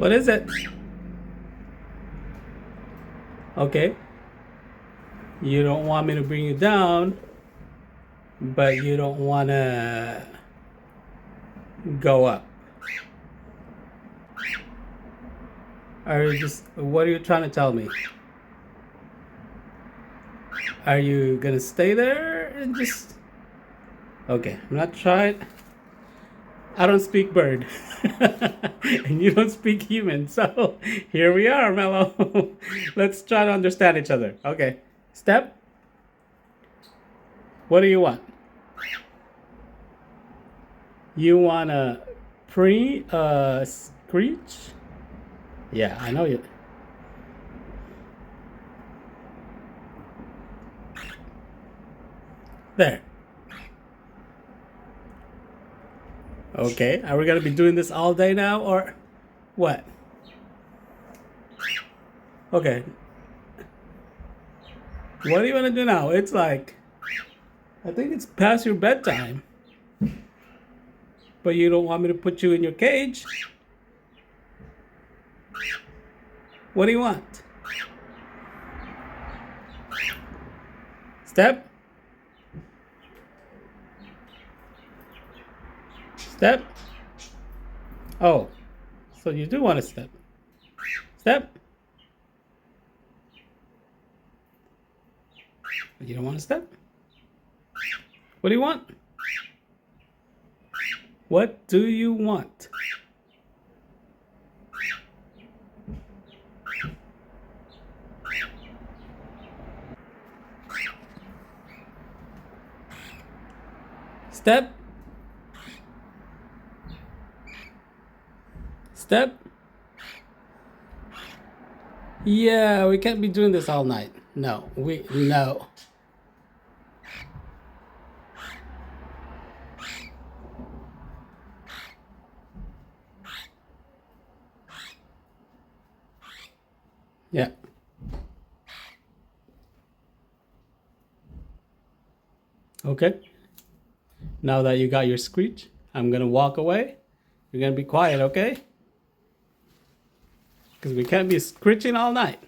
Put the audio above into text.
What is it? Okay. You don't want me to bring you down, but you don't want to go up. What are you trying to tell me? Are you gonna stay there and just, okay, I'm not trying. I don't speak bird. And you don't speak human, so here we are, Mellow. Let's try to understand each other. Okay. Step. What do you want? You want a screech? Yeah, I know you. There. Okay, are we gonna be doing this all day now, or what? Okay. What do you want to do now? It's like, I think it's past your bedtime. But you don't want me to put you in your cage? What do you want? Step? Step? Oh, so you do want to step. Step? You don't want to step? What do you want? What do you want? Step? Step? Yeah, we can't be doing this all night. No. Yeah. Okay. Now that you got your screech, I'm gonna walk away. You're gonna be quiet, okay? Because we can't be screeching all night.